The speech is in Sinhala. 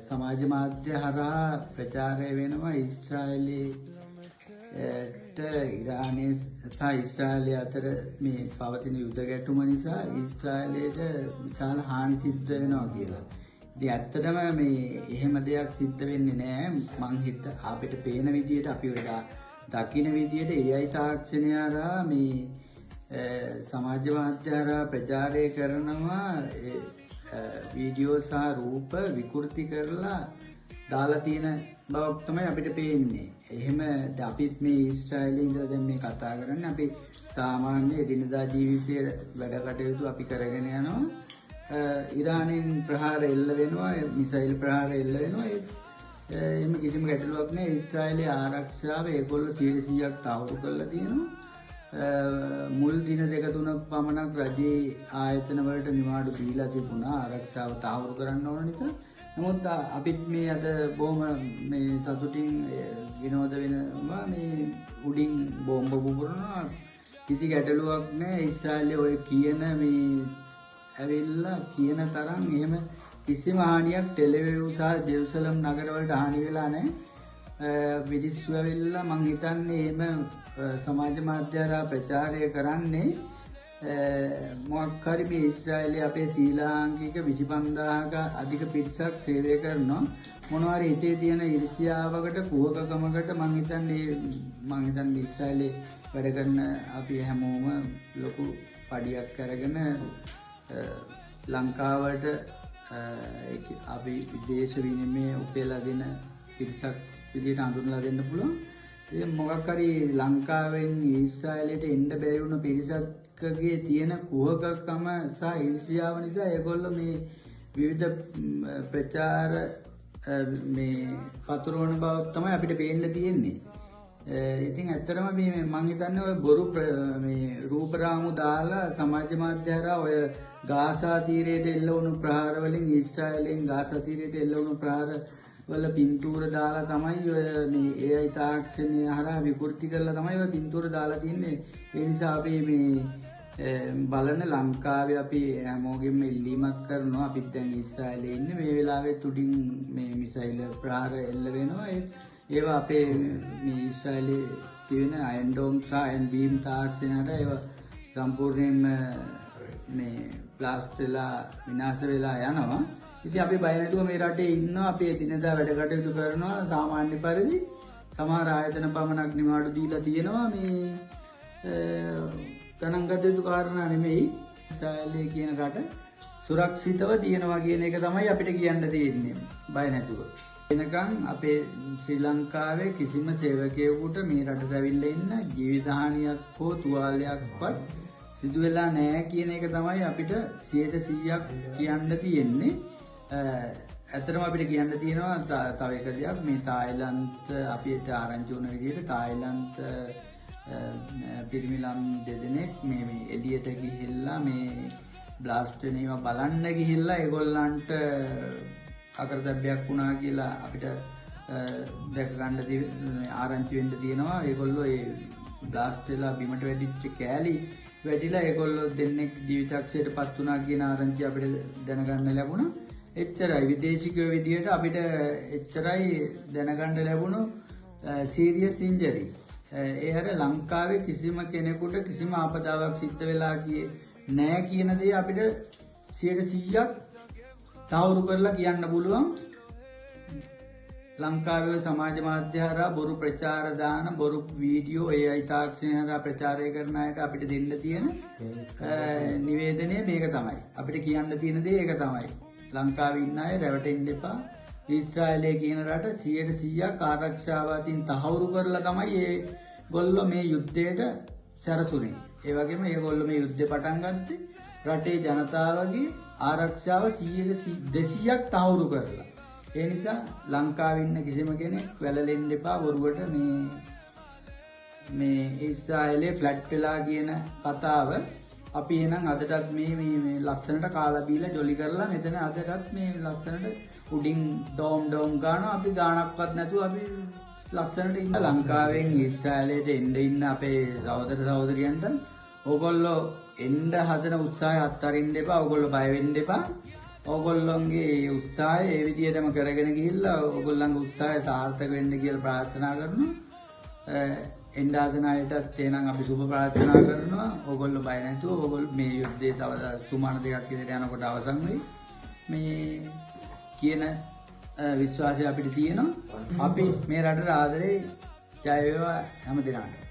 සමාජ මාධ්‍ය හරහා ප්‍රචාරය වෙනවා ඊශ්‍රායලයේ ඉරානයේ සහ ඊශ්‍රායලය අතර මේ පවතින යුද්ධ ගැටුම නිසා ඊශ්‍රායලයට විශාල හානි සිද්ධ වෙනවා කියලා. ඉතින් ඇත්තටම මේ එහෙම දෙයක් සිද්ධ වෙන්නේ නැහැ. මං අපිට පේන විදියට අපි දකින්න විදියට AI තාක්ෂණය හරහා මේ සමාජ මාධ්‍ය හරහා ප්‍රචාරය කරනවා වීඩියෝ සහ රූප විකෘති කරලා දාලා තියෙන බවක් තමයි අපිට පේන්නේ. එහෙම අපිත් මේ ඊශ්‍රායලයේ ඉඳලා දැන් මේ කතා කරන්නේ අපි සාමාන්‍ය එදිනදා ජීවිතයේ වැඩ කටයුතු අපි කරගෙන යනවා. ඉරානෙන් ප්‍රහාර එල්ල වෙනවා, මිසයිල් ප්‍රහාර එල්ල වෙනවා. එහෙම කිසිම ගැටලුවක් නැහැ. ඊශ්‍රායලයේ ආරක්ෂාව ඒගොල්ලෝ 100%ක් තහවුරු කරලා තියෙනවා. මුල් දින දෙක තුනක් පමණක් රජයේ ආයතන වලට නිවාඩු දීලා තිබුණා ආරක්ෂාව තහවුරු කරන්න ඕන නිසා. නමුත් අපිත් මේ අද බොහොම මේ සතුටින් විනෝද වෙනවා මේ උඩින් බෝම්බ පුපුරනවා. කිසි ගැටලුවක් නැහැ. ඊශ්‍රායලයේ ඔය කියන මේ ඇවිල්ලා කියන තරම් එහෙම කිසිම හානියක් ටෙලිවිව් සහ ජෙරුසලම් නගරවලට හානි වෙලා නැහැ. මිනිස්සු ඇවිල්ලා මං හිතන්නේ එහෙම සමාජ මාධ්‍ය හරහා ප්‍රචාරය කරන්නේ මොකක් හරි මේ ඊශ්‍රායලයේ අපේ ශ්‍රී ලාංකික 25000ක අධික පිරිසක් සේවය කරනවා. මොනවා හරි හිතේ තියෙන ඊර්ෂ්‍යාවකට කුහකකමකට මං හිතන්නේ ඊශ්‍රායලයේ වැඩ කරන අපි හැමෝම ලොකු පඩියක් අරගෙන ලංකාවට අපි විදේශ විනිමය උපයලා දෙන පිරිසක් විදිහට හඳුන්වලා දෙන්න පුළුවන්. ඒ මොකක් හරි ලංකාවෙන් ඊශ්‍රායලයට එන්න බැරි වුණ පිරිසක්ගේ තියෙන කුහකකම සහ ඊර්ෂ්‍යාව නිසා ඒගොල්ලෝ මේ විවිධ ප්‍රචාර මේ පතුරවන බව තමයි අපිට පේන්න තියෙන්නේ. ඉතින් ඇත්තටම මේ මම හිතන්නේ ඔය බොරු මේ රූපරාමු දාලා සමාජ මාධ්‍ය හරහා ඔය ගාසා තීරයට එල්ල වුණු ප්‍රහාර වලින් ඊශ්‍රායලයෙන් ගාසා තීරයට එල්ල වුණු ප්‍රහාර වල පින්තූර දාලා තමයි ඔය මේ AI තාක්ෂණය හරහා විකෘති කරලා තමයි ඔය පින්තූර දාලා තින්නේ. ඒ නිසා අපි මේ බලන ලංකාවේ අපි හැමෝගෙම ඉල්ලීමක් කරනවා. අපිත් දැන් ඊශ්‍රායලයේ ඉන්නේ මේ වෙලාවේ තුඩින් මේ මිසයිල් ප්‍රහාර එල්ල වෙනවා. ඒවා අපේ මේ ඊශ්‍රායලයේ තියෙන අයන් ඩෝම් සහ අයන් බීම් තාක්ෂණයට ඒවා සම්පූර්ණයෙන්ම මේ බ්ලාස්ට් වෙලා විනාශ වෙලා යනවා. ඉතින් අපි බය නැතුව මේ රටේ ඉන්නවා. අපි එදිනදා වැඩ කටයුතු කරනවා සාමාන්‍ය පරිදි. සමහර ආයතන පමණක් නිවාඩු දීලා තියෙනවා. මේ ගණන් ගත යුතු කාරණා නෙමෙයි. ඊශ්‍රායලයේ කියන රට සුරක්ෂිතව තියෙනවා කියන එක තමයි අපිට කියන්න තියෙන්නේ. බය නැතුව. එනකන් අපේ ශ්‍රී ලංකාවේ කිසිම සේවකයෙකුට මේ රටට ඇවිල්ලා ඉන්න ජීවිත හානියක් හෝ තුවාලයක්වත් සිදු වෙලා නැහැ කියන එක තමයි අපිට 100%ක් කියන්න තියෙන්නේ. ඇත්තටම අපිට කියන්න තියෙනවා තව එක දෙයක් මේ තායිලන්ත අපිට ආරංචි වුණ විදිහට තායිලන්ත පිරිමිලම් දෙදෙනෙක් මේ එළියට ගිහිල්ලා මේ බ්ලාස්ට් වෙන ඒවා බලන්න ගිහිල්ලා ඒගොල්ලන්ට අකරතැබ්බයක් වුණා කියලා අපිට දැක ගන්න ආරංචි වෙන්න තියෙනවා. ඒගොල්ලෝ ඒ බ්ලාස්ට් වෙලා බිමට වැටිච්ච කෑලි වැටිලා ඒගොල්ලෝ දෙන්නෙක් ජීවිතක්ෂයටපත් වුණා කියන ආරංචි අපිට දැනගන්න ලැබුණා. එච්චරයි විදේශිකයෝ විදියට අපිට එච්චරයි දැනගන්න ලැබුණු සීරියස් ඉන්ජරි. ඒ හැර ලංකාවේ කිසිම කෙනෙකුට කිසිම ආපදාවක් සිද්ධ වෙලා නැහැ කියන දේ අපිට 100%ක් තහවුරු කරලා කියන්න පුළුවන්. ලංකාවේ සමාජ මාධ්‍ය හරහා බොරු ප්‍රචාර දාන බොරු වීඩියෝ AI තාක්ෂණය හරහා ප්‍රචාරය කරන අයට අපිට දෙන්න තියෙන නිවේදනය මේක තමයි. අපිට කියන්න තියෙන දේ ඒක තමයි. ලංකාවේ ඉන්න අය රැවටෙන්න එපා. ඊශ්‍රායලයේ කියන රට 100%ක් ආරක්ෂාව අතින් තහවුරු කරලා තමයි ඒගොල්ලෝ මේ යුද්ධයට සැරසුනේ. ඒ වගේම ඒගොල්ලෝ මේ යුද්ධය පටන් ගත්තේ රටේ ජනතාවගේ ආරක්ෂාව 200ක් තහවුරු කරලා. ඒ නිසා ලංකාවේ ඉන්න කිසිම කෙනෙක් වැළලෙන්න එපා බොරුවට මේ ඊශ්‍රායලයේ ෆ්ලැට් වෙලා කියන කතාව අපි එහෙනම් අදටත් මේ ලස්සනට කාලා බීලා ජොලි කරලා මෙතන අදටත් මේ ලස්සනට උඩින් ඩෝම් ගන්නවා. අපි ගාණක්වත් නැතුව අපි ලස්සනට ඉන්න ලංකාවෙන් ඊශ්‍රායලයට එන්න අපේ සහෝදර සහෝදරියන්ට ඕගොල්ලෝ එන්න හදන උත්සාහය අත්හරින්න එපා. ඕගොල්ලෝ බය වෙන්න එපා. ඕගොල්ලොන්ගේ උත්සාහය ඒ විදිහටම කරගෙන ගිහිල්ලා ඕගොල්ලන්ගේ උත්සාහය සාර්ථක වෙන්න කියලා ප්‍රාර්ථනා කරනවා. එන්න හදන අයටත් එහෙනම් අපි සුබ ප්‍රාර්ථනා කරනවා. ඕගොල්ලෝ බය නැතුව ඕගොල්ලෝ මේ යුද්ධය තව සුමාන දෙකක් විතර යනකොට අවසන් වෙයි. මේ කියන විශ්වාසය අපිට තියෙනවා. අපි මේ රටට ආදරේ ජය වේවා හැම දිනකටම.